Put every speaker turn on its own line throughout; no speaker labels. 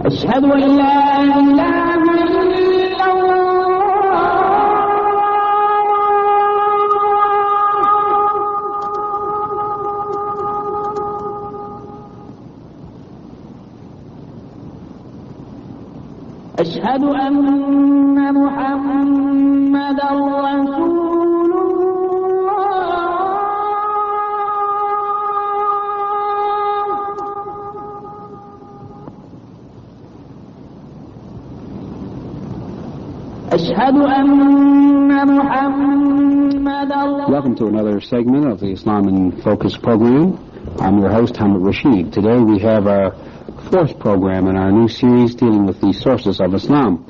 أشهد أن لا إله إلا الله أشهد أن محمدا رسول الله أشهد أن محمدا.
Welcome to another segment of the Islam in Focus program. I'm your host, Hamid Rashid. Today we have our fourth program in our new series dealing with the sources of Islam.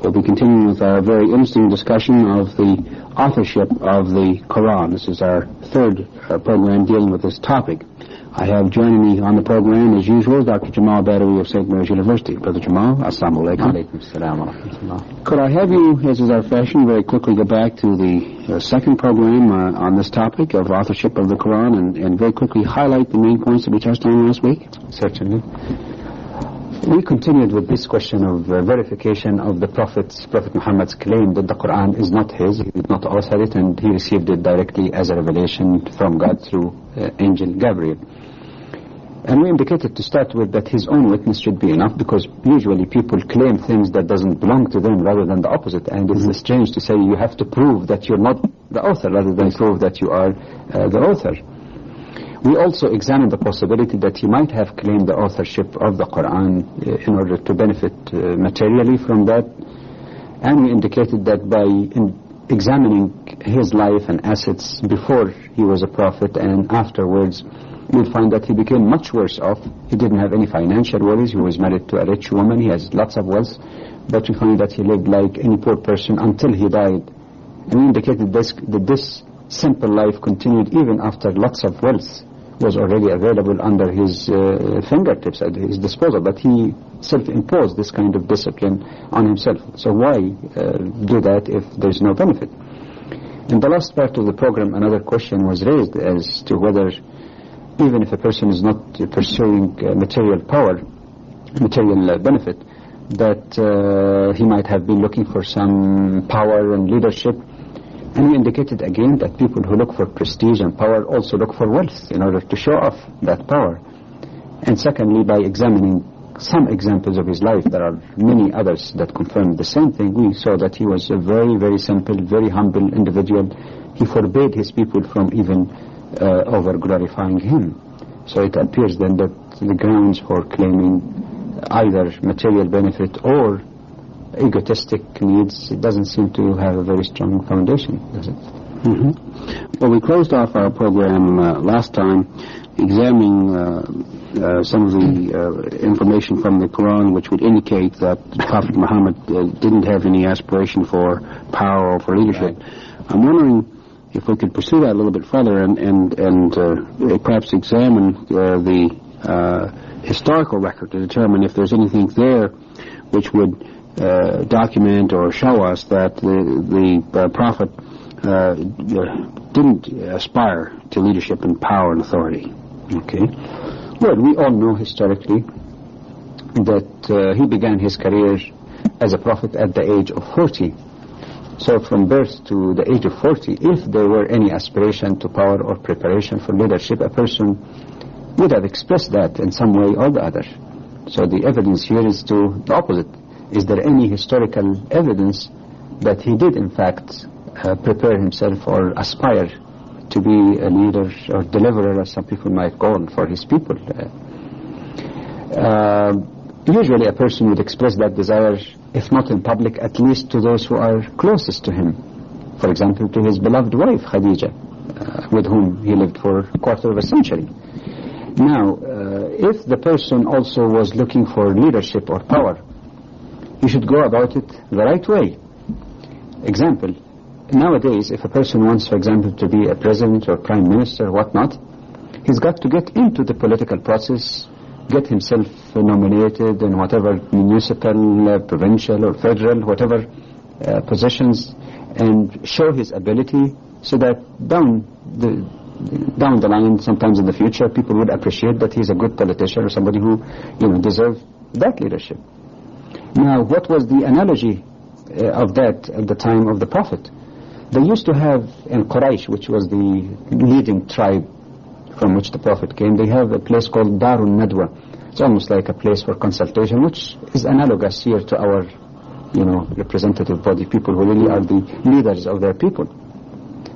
We'll be continuing with our very interesting discussion of the authorship of the Quran. This is our third program dealing with this topic. I have joining me on the program, as usual, Dr. Jamal Badawi of St. Mary's University. Brother Jamal, assalamu alaikum.
Alaikum assalam wa rahmatullah.
Could I have you, as is our fashion, very quickly go back to the second program on this topic of authorship of the Quran and very quickly highlight the main points that we touched on last week?
Certainly. We continued with this question of verification of the Prophet Muhammad's claim that the Quran is not his, he did not author it, and he received it directly as a revelation from God through Angel Gabriel. And we indicated to start with that his own witness should be enough, because usually people claim things that doesn't belong to them rather than the opposite, and it's strange to say you have to prove that you're not the author rather than prove that you are the author. We also examined the possibility that he might have claimed the authorship of the Quran in order to benefit materially from that, and we indicated that by examining his life and assets before he was a prophet and afterwards, we'll find that he became much worse off. He didn't have any financial worries. He was married to a rich woman. He has lots of wealth, but we find that he lived like any poor person until he died. And we indicated that this simple life continued even after lots of wealth was already available under his fingertips at his disposal, but he self-imposed this kind of discipline on himself. So why do that if there's no benefit? In the last part of the program, another question was raised as to whether, even if a person is not pursuing material power, material benefit, that he might have been looking for some power and leadership. And we indicated again that people who look for prestige and power also look for wealth in order to show off that power. And secondly, by examining some examples of his life, there are many others that confirm the same thing. We saw that he was a very, very simple, very humble individual. He forbade his people from even over-glorifying him. So it appears then that the grounds for claiming either material benefit or egotistic needs, it doesn't seem to have a very strong foundation, does it?
Mm-hmm. Well, we closed off our program last time examining some of the information from the Quran which would indicate that Prophet Muhammad didn't have any aspiration for power or for leadership. Right. I'm wondering if we could pursue that a little bit further and perhaps examine the historical record to determine if there's anything there which would document or show us that the Prophet didn't aspire to leadership and power and authority.
Okay. Well, we all know historically that he began his career as a prophet at the age of 40. So from birth to the age of 40, if there were any aspiration to power or preparation for leadership, a person would have expressed that in some way or the other. So the evidence here is to the opposite. Is there any historical evidence that he did in fact prepare himself or aspire to be a leader or deliverer, as some people might call him, for his people? Usually a person would express that desire, if not in public, at least to those who are closest to him. For example, to his beloved wife, Khadija, with whom he lived for a quarter of a century. Now, if the person also was looking for leadership or power, he should go about it the right way. Example, nowadays, if a person wants, for example, to be a president or prime minister or whatnot, he's got to get into the political process, get himself nominated in whatever municipal, provincial or federal, whatever positions, and show his ability so that down the line, sometimes in the future, people would appreciate that he's a good politician or somebody who, deserves that leadership. Now, what was the analogy of that at the time of the Prophet? They used to have in Quraysh, which was the leading tribe from which the Prophet came, they have a place called Darun Nadwa. It's almost like a place for consultation, which is analogous here to our, representative body, people who really are the leaders of their people.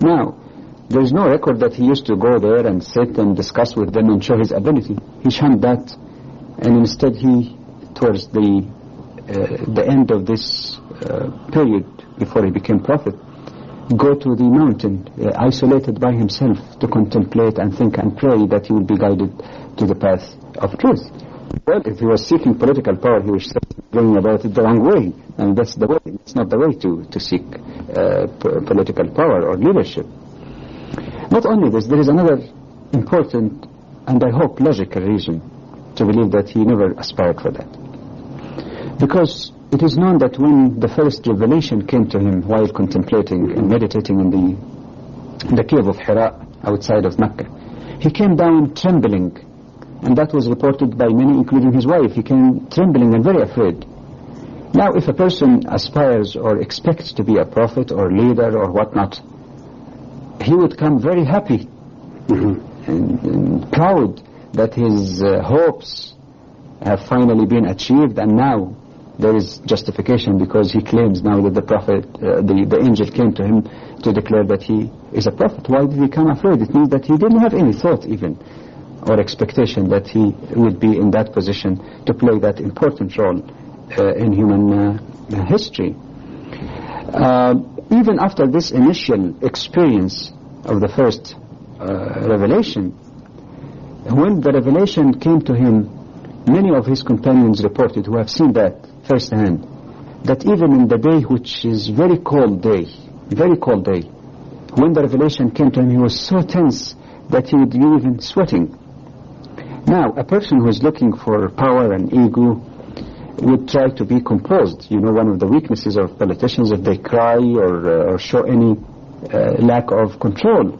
Now, there is no record that he used to go there and sit and discuss with them and show his ability. He shunned that, and instead he, towards the end of this period before he became prophet, go to the mountain, isolated by himself, to contemplate and think and pray that he would be guided to the path of truth. Well, if he was seeking political power, he was going about it the wrong way, and that's the way. It's not the way to seek political power or leadership. Not only this, there is another important and I hope logical reason to believe that he never aspired for that. Because it is known that when the first revelation came to him while contemplating and meditating in the cave of Hira outside of Mecca, he came down trembling, and that was reported by many, including his wife. He came trembling and very afraid. Now, if a person aspires or expects to be a prophet or leader or whatnot, he would come very happy and proud that his hopes have finally been achieved, and now there is justification because he claims now that the prophet, the angel came to him to declare that he is a prophet. Why did he come afraid? It means that he didn't have any thought even or expectation that he would be in that position to play that important role in human history. Even after this initial experience of the first revelation, when the revelation came to him, many of his companions reported, who have seen that firsthand, that even in the day which is very cold day, when the revelation came to him, he was so tense that he would be even sweating. Now, a person who is looking for power and ego would try to be composed. One of the weaknesses of politicians, if they cry or show any lack of control.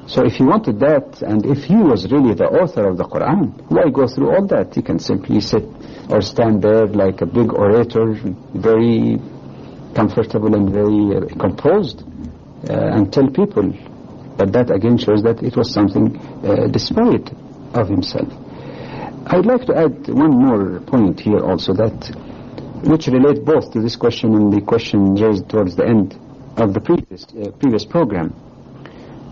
So if he wanted that, and if he was really the author of the Quran, why go through all that? He can simply sit or stand there like a big orator, very comfortable and very composed, and tell people. But that again shows that it was something despite of himself. I'd like to add one more point here also, that which relate both to this question and the question raised towards the end of the previous program,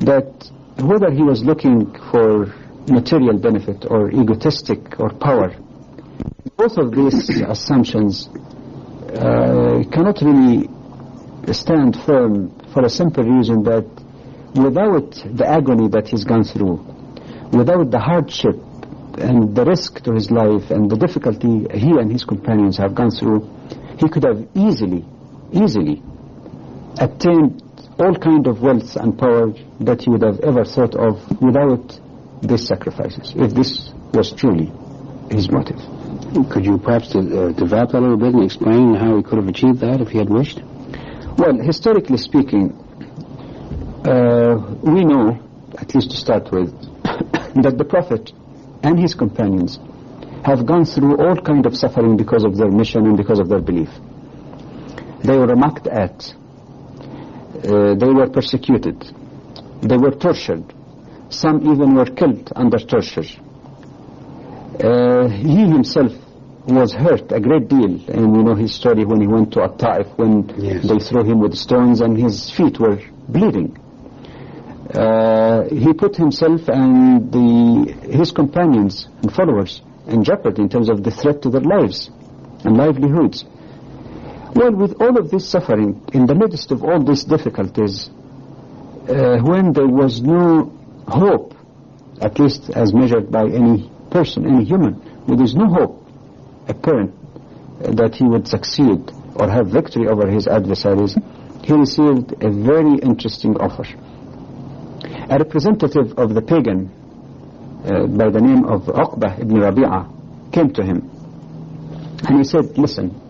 that whether he was looking for material benefit or egotistic or power, both of these assumptions cannot really stand firm for a simple reason, that without the agony that he's gone through, without the hardship and the risk to his life and the difficulty he and his companions have gone through, he could have easily attained all kind of wealth and power that he would have ever thought of without these sacrifices, if this was truly his motive.
Could you perhaps develop that a little bit and explain how he could have achieved that if he had wished?
Well, historically speaking, we know, at least to start with, that the Prophet and his companions have gone through all kind of suffering because of their mission and because of their belief. They were mocked at, they were persecuted, they were tortured, some even were killed under torture. He himself was hurt a great deal, and we know his story when he went to At-Ta'if, when they threw him with stones and his feet were bleeding. He put himself and his companions and followers in jeopardy in terms of the threat to their lives and livelihoods. Well, with all of this suffering, in the midst of all these difficulties, when there was no hope, at least as measured by any person, any human, when there's no hope apparent that he would succeed or have victory over his adversaries, he received a very interesting offer. A representative of the pagan by the name of Uqbah ibn Rabi'ah came to him, and he said, listen,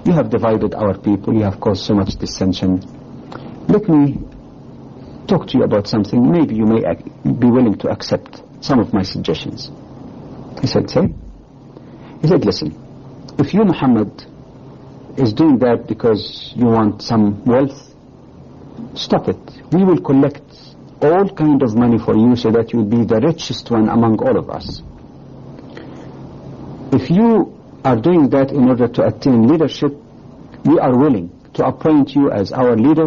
you have divided our people, you have caused so much dissension. Let me talk to you about something. Maybe you may be willing to accept some of my suggestions. He said, say? He said, listen, if you, Muhammad, is doing that because you want some wealth, stop it. We will collect all kind of money for you so that you will be the richest one among all of us. If you are doing that in order to attain leadership, we are willing to appoint you as our leader,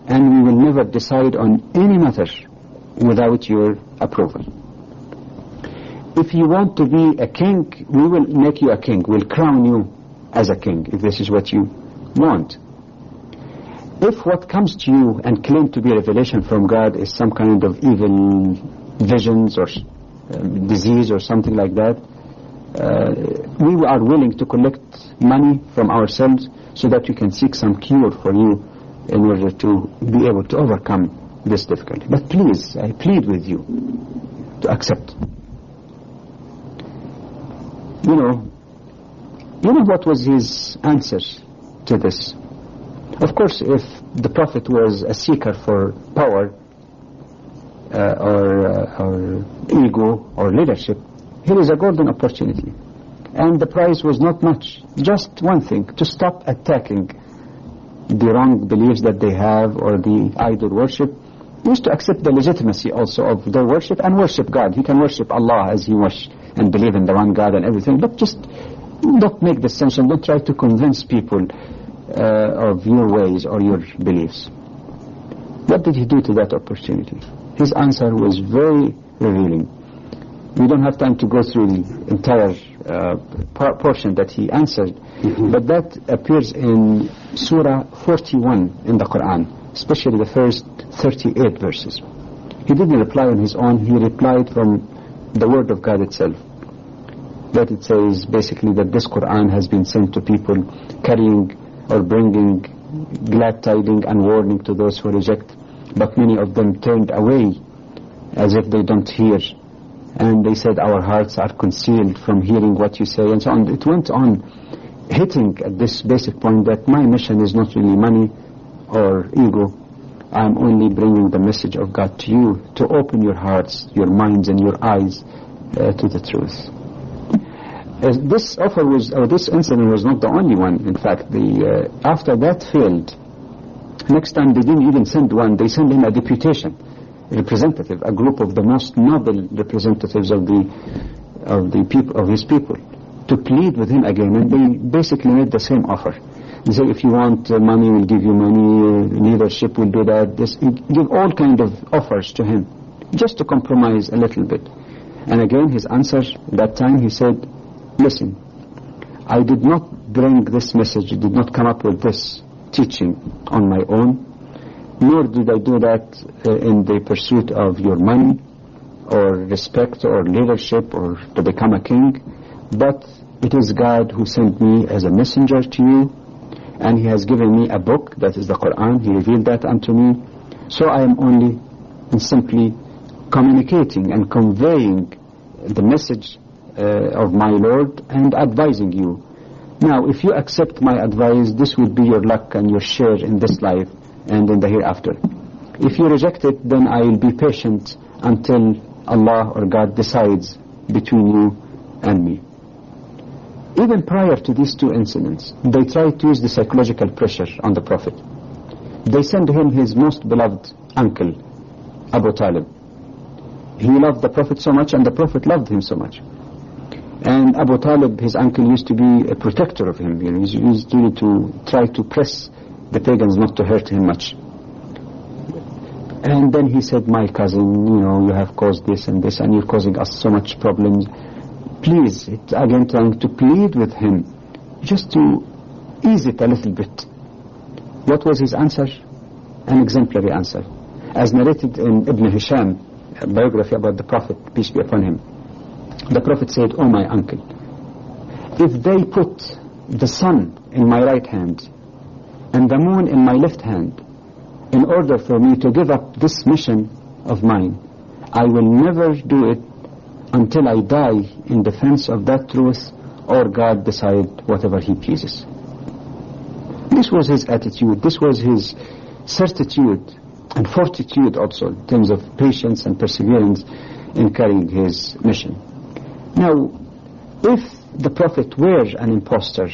and we will never decide on any matter without your approval. If you want to be a king, we will make you a king. We'll crown you as a king, if this is what you want. If what comes to you and claim to be a revelation from God is some kind of evil visions or disease or something like that, we are willing to collect money from ourselves so that we can seek some cure for you in order to be able to overcome this difficulty. But please, I plead with you to accept. You know what was his answer to this? Of course, if the Prophet was a seeker for power or ego or leadership, here is a golden opportunity. And the prize was not much, just one thing, to stop attacking the wrong beliefs that they have or the idol worship. He is to accept the legitimacy also of their worship and worship God. He can worship Allah as he wishes and believe in the one God and everything, but just don't make dissension. Don't try to convince people of your ways or your beliefs. What did he do to that opportunity? His answer was very revealing. We don't have time to go through the entire portion that he answered, but that appears in Surah 41 in the Quran, especially the first 38 verses. He didn't reply on his own, he replied from the word of God itself. That it says basically that this Quran has been sent to people carrying or bringing glad tidings and warning to those who reject, but many of them turned away as if they don't hear, and they said our hearts are concealed from hearing what you say, and so on. It went on hitting at this basic point that my mission is not really money or ego. I'm only bringing the message of God to you to open your hearts, your minds and your eyes to the truth. This offer was, or this incident was not the only one. In fact, after that failed, next time they didn't even send one, they sent him a deputation, a representative, a group of the most noble representatives of his people, to plead with him again, and they basically made the same offer. They say, if you want money, we'll give you money, leadership, we'll do that, this, give all kind of offers to him, just to compromise a little bit. And again, his answer that time, he said, listen, I did not bring this message, did not come up with this teaching on my own, nor did I do that in the pursuit of your money or respect or leadership or to become a king, but it is God who sent me as a messenger to you, and he has given me a book, that is the Quran. He revealed that unto me, so I am only and simply communicating and conveying the message of my Lord and advising you. Now, if you accept my advice, this would be your luck and your share in this life and in the hereafter. If you reject it, then I will be patient until Allah or God decides between you and me. Even prior to these two incidents, they tried to use the psychological pressure on the Prophet. They sent him his most beloved uncle, Abu Talib. He loved the Prophet so much, and the Prophet loved him so much. And Abu Talib, his uncle, used to be a protector of him. He used really to try to press the pagans not to hurt him much. And then he said, my cousin, you have caused this and this, and you're causing us so much problems. Please, again trying to plead with him, just to ease it a little bit. What was his answer? An exemplary answer. As narrated in Ibn Hisham, a biography about the Prophet, peace be upon him. The Prophet said, oh my uncle, if they put the sun in my right hand and the moon in my left hand in order for me to give up this mission of mine, I will never do it until I die in defense of that truth, or God decide whatever he pleases. This was his attitude, this was his certitude and fortitude also, in terms of patience and perseverance in carrying his mission. Now, if the Prophet were an impostor,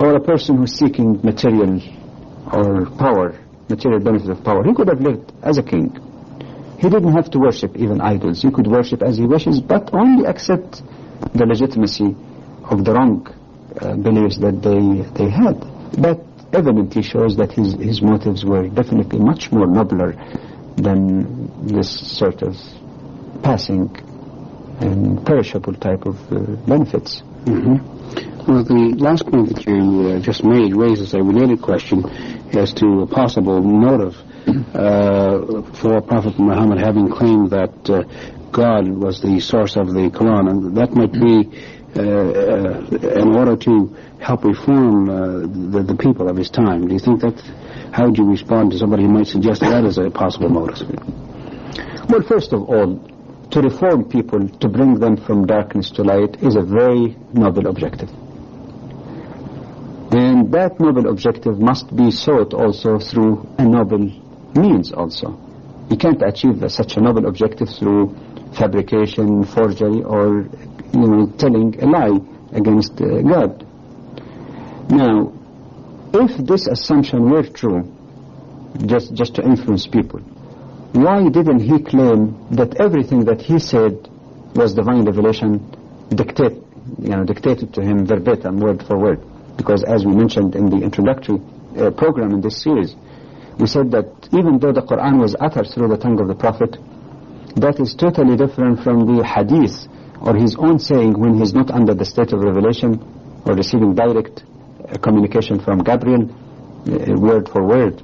or a person who's seeking material or power, material benefit of power, he could have lived as a king. He didn't have to worship even idols. He could worship as he wishes, but only accept the legitimacy of the wrong beliefs that they had. That evidently shows that his motives were definitely much more nobler than this sort of passing and perishable type of benefits.
Well, the last point that you just made raises a related question as to a possible motive for Prophet Muhammad having claimed that God was the source of the Quran, and that might be in order to help reform the people of his time. Do you think that? How would you respond to somebody who might suggest that as a possible motive?
Well, first of all, to reform people, to bring them from darkness to light, is a very noble objective. And that noble objective must be sought also through a noble means also. You can't achieve such a noble objective through fabrication, forgery, or telling a lie against God. Now, if this assumption were true, just to influence people, why didn't he claim that everything that he said was divine revelation dictated to him verbatim, word for word? Because as we mentioned in the introductory program in this series, we said that even though the Quran was uttered through the tongue of the Prophet, that is totally different from the hadith or his own saying when he's not under the state of revelation or receiving direct communication from Gabriel, word for word.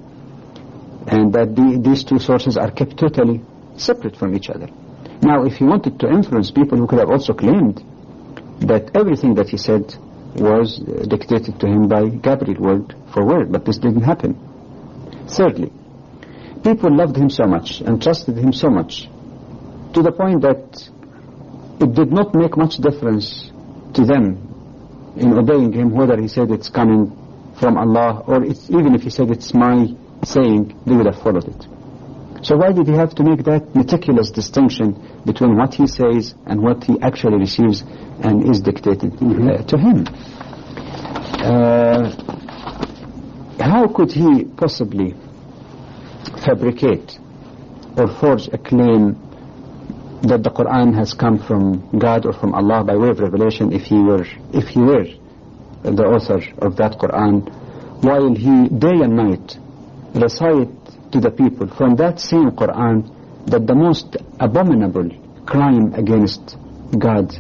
And that these two sources are kept totally separate from each other. Now, if he wanted to influence people, he could have also claimed that everything that he said was dictated to him by Gabriel, word for word, but this didn't happen. Thirdly, people loved him so much and trusted him so much to the point that it did not make much difference to them in obeying him whether he said it's coming from Allah or even if he said it's my saying, they would have followed it. So why did he have to make that meticulous distinction between what he says and what he actually receives and is dictated to him? How could he possibly fabricate or forge a claim that the Quran has come from God or from Allah by way of revelation if he were the author of that Quran, while he day and night recite to the people from that same Quran that the most abominable crime against God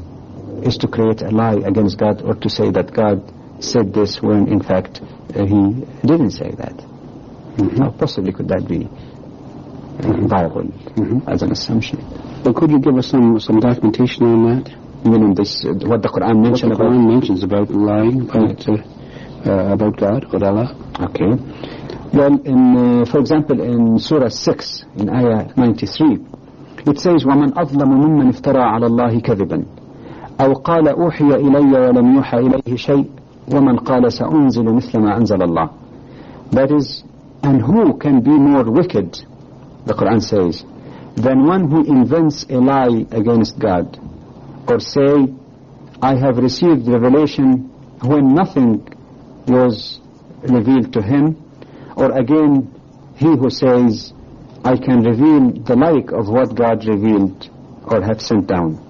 is to create a lie against God or to say that God said this when in fact he didn't say that. How possibly could that be viable as an assumption?
But could you give us some documentation on that?
Meaning this, what the Quran mentions about?
What the Quran mentions about lying, about God, about Allah.
Okay. Well, for example, in Surah 6, in Ayah 93, it says, وَمَنْ أَظْلَمُ مِمَّنْ افترى على الله كذبا أو قال أوحي إلي ولم يوحى إليه شيء ومن قال سأنزل مثل ما أنزل الله. That is, and who can be more wicked, the Quran says, than one who invents a lie against God, or say, I have received revelation when nothing was revealed to him, or again, he who says, I can reveal the like of what God revealed or have sent down.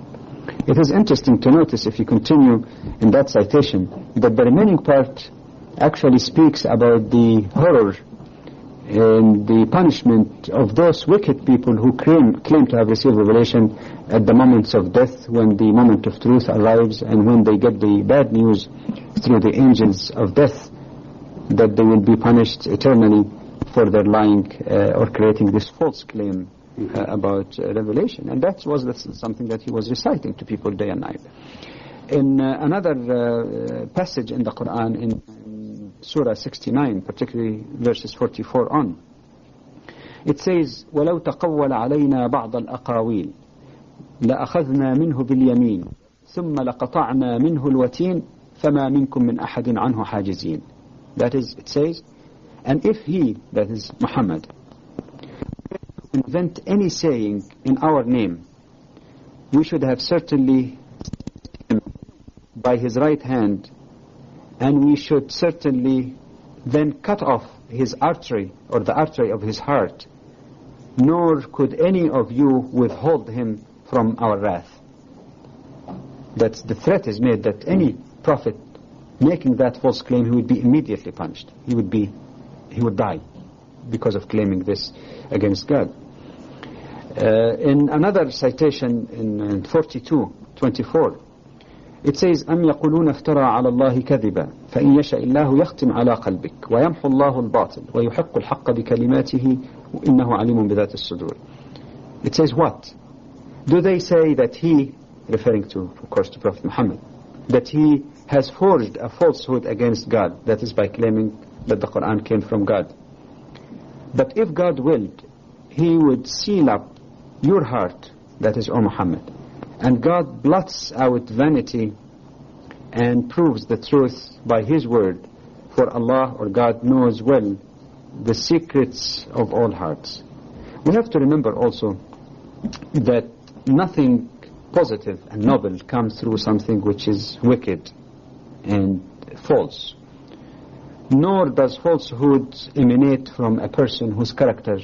It is interesting to notice, if you continue in that citation, that the remaining part actually speaks about the horror and the punishment of those wicked people who claim to have received revelation at the moments of death, when the moment of truth arrives and when they get the bad news through the angels of death, that they will be punished eternally for their lying or creating this false claim about revelation. And that was something that he was reciting to people day and night. In another passage in the Quran, in Surah 69, particularly verses 44 on, it says, وَلَوْ تَقَوَّلَ عَلَيْنَا بَعْضَ الْأَقَاوِيلِ لَأَخَذْنَا مِنْهُ بِالْيَمِينِ ثُمَّ لَقَطَعْنَا مِنْهُ الْوَتِينَ فَمَا مِنْكُمْ مِنْ أَحَدٍ عَنْهُ حَاجِزِينَ. That is, it says, and if he, that is Muhammad, invent any saying in our name, we should have certainly by his right hand and we should certainly then cut off his artery or the artery of his heart, nor could any of you withhold him from our wrath. That the threat is made that any prophet making that false claim, he would be immediately punished. He would die because of claiming this against God. In another citation in 42:24, it says, أم يقولون افترى على الله كذبا فإن يشاء الله يختم على قلبك ويمحو الله الباطل ويحق الحق بكلماته إنه عليم بذات الصدور. It says what? Do they say that he, referring to, of course, to Prophet Muhammad, that he has forged a falsehood against God, that is by claiming that the Quran came from God? But if God willed, he would seal up your heart, that is, O Muhammad, and God blots out vanity and proves the truth by his word, for Allah or God knows well the secrets of all hearts. We have to remember also that nothing positive and noble comes through something which is wicked and false. Nor does falsehood emanate from a person whose character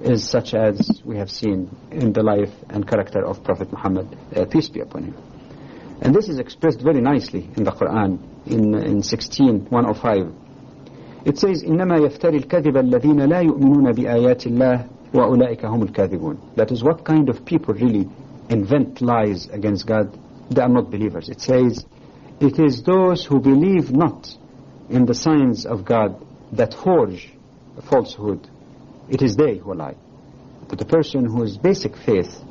is such as we have seen in the life and character of Prophet Muhammad, peace be upon him. And this is expressed very nicely in the Quran in 16:105. It says, إنما يفتري الكذب الذين لا يؤمنون بآيات الله وأولئك هم الكاذبون. That is, what kind of people really invent lies against God? They are not believers. It says, it is those who believe not in the signs of God that forge falsehood. It is they who lie. But the person whose basic faith,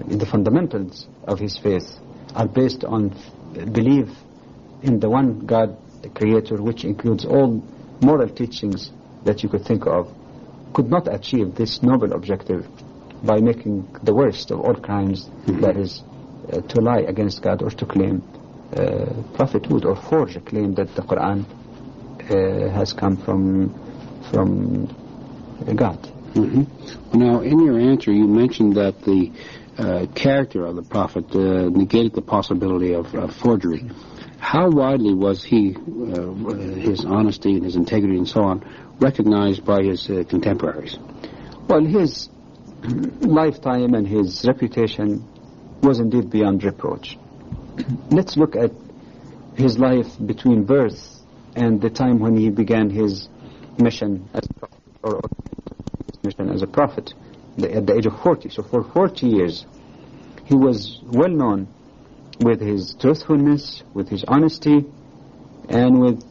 the fundamentals of his faith, are based on belief in the one God, the Creator, which includes all moral teachings that you could think of, could not achieve this noble objective by making the worst of all crimes, that is, to lie against God or to claim prophethood or forge a claim that the Quran has come from God.
Mm-hmm. Well, now, in your answer, you mentioned that the character of the prophet negated the possibility of forgery. How widely was he, his honesty and his integrity and so on, recognized by his contemporaries?
Well, his lifetime and his reputation was indeed beyond reproach. Let's look at his life between birth and the time when he began his mission as a prophet, or his mission as a prophet at the age of 40. So for 40 years, he was well known with his truthfulness, with his honesty, and with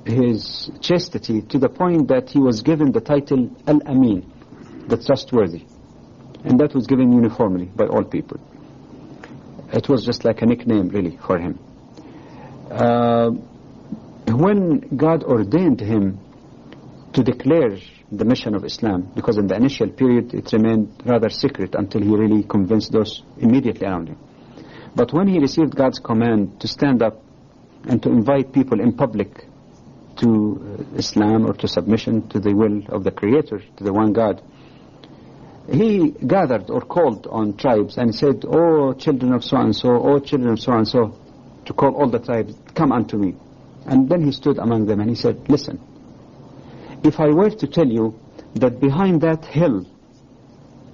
his chastity, to the point that he was given the title Al-Amin, the trustworthy. And that was given uniformly by all people. It was just like a nickname, really, for him. When God ordained him to declare the mission of Islam, because in the initial period it remained rather secret until he really convinced those immediately around him. But when he received God's command to stand up and to invite people in public to Islam or to submission to the will of the Creator, to the one God, he gathered or called on tribes and said, "O children of so-and-so, O children of so-and-so," to call all the tribes, "come unto me." And then he stood among them and he said, "Listen, if I were to tell you that behind that hill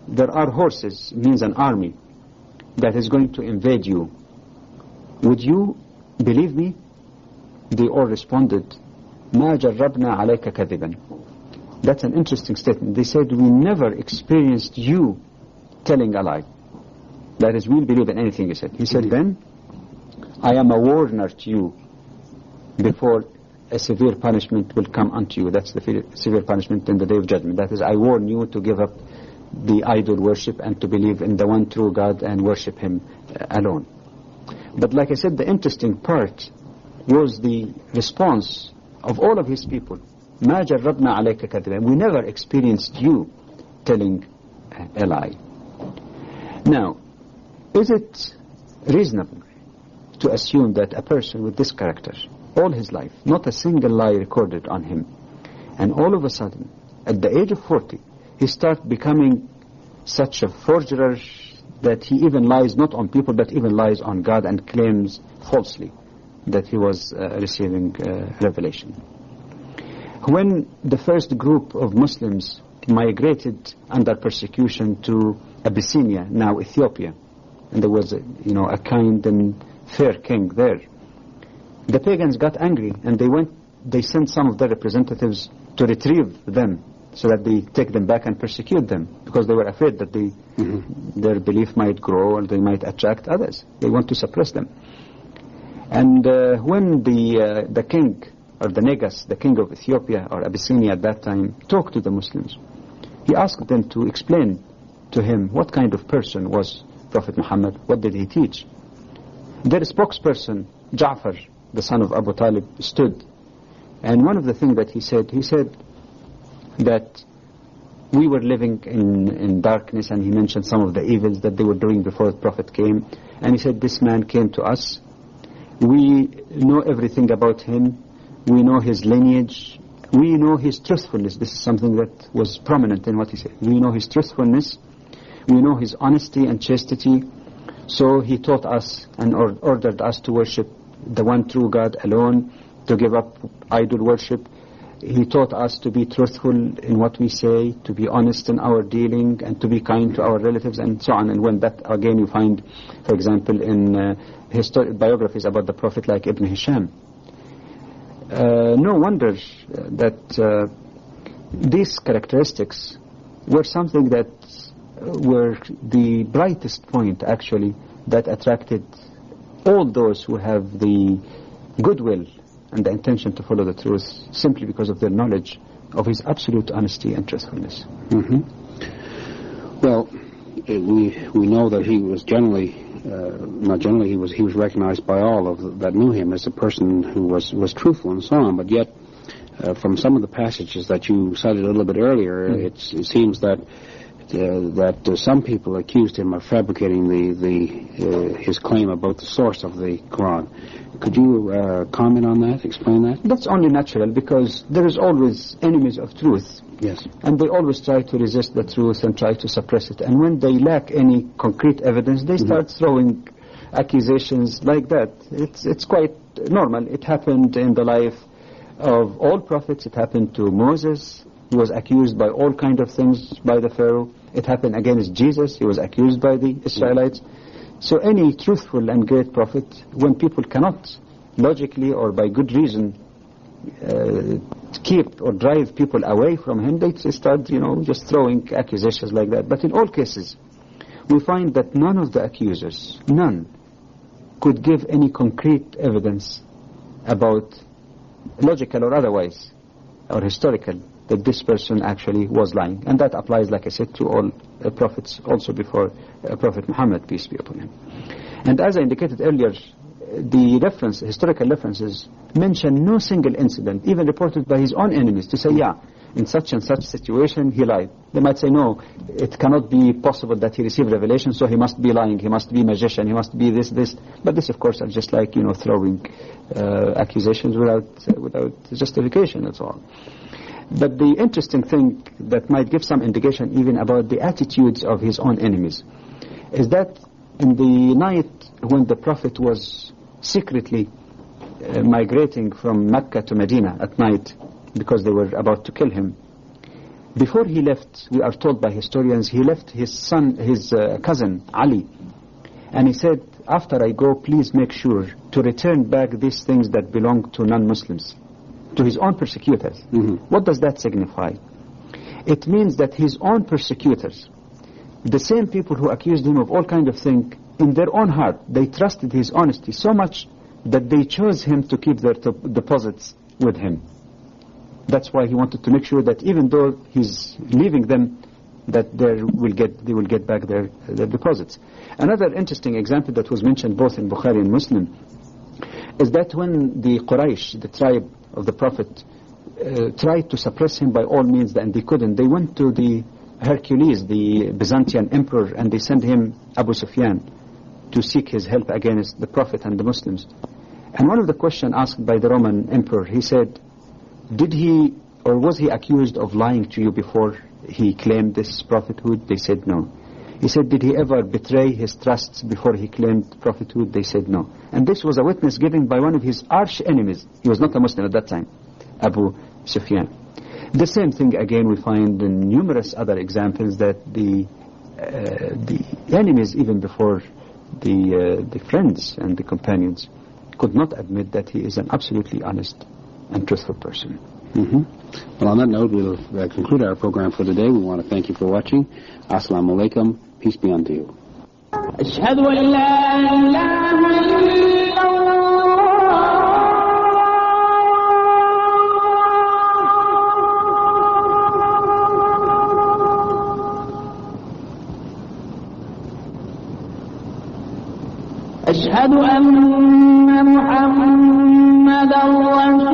there are horses, means an army, that is going to invade you, would you believe me?" They all responded, "Ma jarrabna alayka kadhiban." That's an interesting statement. They said, "We never experienced you telling a lie." That is, we'll believe in anything you said. He said, "Then I am a warner to you before a severe punishment will come unto you." That's the severe punishment in the Day of Judgment. That is, I warn you to give up the idol worship and to believe in the one true God and worship Him alone. But like I said, the interesting part was the response of all of his people. "Ma jarrabna alayka kadhiban." We never experienced you telling a lie. Now, is it reasonable to assume that a person with this character, all his life, not a single lie recorded on him, and all of a sudden, at the age of 40, he starts becoming such a forger that he even lies not on people but even lies on God and claims falsely that he was receiving revelation. When the first group of Muslims migrated under persecution to Abyssinia, now Ethiopia, and there was a kind and fair king there, the pagans got angry and they sent some of their representatives to retrieve them so that they take them back and persecute them, because they were afraid that their belief might grow or they might attract others. They want to suppress them. And when the king, or the Negus, the king of Ethiopia or Abyssinia at that time, talked to the Muslims, he asked them to explain to him what kind of person was Prophet Muhammad, what did he teach. Their spokesperson, Ja'far, the son of Abu Talib, stood. And one of the things that he said that we were living in darkness, and he mentioned some of the evils that they were doing before the Prophet came. And he said, this man came to us. We know everything about him. We know his lineage. We know his truthfulness. This is something that was prominent in what he said. We know his truthfulness. We know his honesty and chastity. So he taught us and ordered us to worship the one true God alone, to give up idol worship. He taught us to be truthful in what we say, to be honest in our dealing, and to be kind to our relatives, and so on. And when that, again, you find, for example, in biographies about the Prophet like Ibn Hisham. No wonder that these characteristics were something that were the brightest point, actually, that attracted all those who have the goodwill and the intention to follow the truth, simply because of their knowledge of his absolute honesty and truthfulness.
Well, we know that he was generally, not generally, he was recognized by all of that knew him as a person who was truthful and so on. But yet, from some of the passages that you cited a little bit earlier, it seems that some people accused him of fabricating his claim about the source of the Quran. Could you comment on that, explain that?
That's only natural, because there is always enemies of truth.
Yes.
And they always try to resist the truth and try to suppress it. And when they lack any concrete evidence, they start throwing accusations like that. It's quite normal. It happened in the life of all prophets. It happened to Moses. He was accused by all kinds of things by the Pharaoh. It happened against Jesus. He was accused by the Israelites. So any truthful and great prophet, when people cannot logically or by good reason keep or drive people away from him, they start, just throwing accusations like that. But in all cases, we find that none of the accusers, none, could give any concrete evidence about, logical or otherwise, or historical, that this person actually was lying. And that applies, like I said, to all prophets, also before Prophet Muhammad, peace be upon him. And as I indicated earlier, the historical references mention no single incident, even reported by his own enemies, to say, in such and such situation, he lied. They might say, no, it cannot be possible that he received revelation, so he must be lying, he must be a magician, he must be this. But this, of course, are just like, throwing accusations without justification, that's all. But the interesting thing that might give some indication even about the attitudes of his own enemies is that in the night when the Prophet was secretly migrating from Mecca to Medina at night, because they were about to kill him, before he left, we are told by historians, he left his cousin Ali, and he said, after I go, please make sure to return back these things that belong to non-Muslims, to his own persecutors. What does that signify? It means that his own persecutors, the same people who accused him of all kind of things, in their own heart, they trusted his honesty so much that they chose him to keep their deposits with him. That's why he wanted to make sure that even though he's leaving them, that they will get back their deposits. Another interesting example that was mentioned both in Bukhari and Muslim is that when the Quraysh, the tribe of the Prophet, tried to suppress him by all means, and they couldn't, they went to the Hercules, the Byzantine emperor, and they sent him Abu Sufyan to seek his help against the Prophet and the Muslims. And one of the questions asked by the Roman emperor, he said, did he or was he accused of lying to you before he claimed this prophethood? They said no. He said, did he ever betray his trusts before he claimed prophethood? They said no. And this was a witness given by one of his arch enemies. He was not a Muslim at that time, Abu Sufyan. The same thing again we find in numerous other examples, that the enemies, even before the friends and the companions, could not admit that he is an absolutely honest and truthful person.
Well, on that note, we'll conclude our program for today. We want to thank you for watching. Assalamu alaikum. Peace be unto you.
أشهد أن لا إله إلا الله أشهد أن محمدا رسول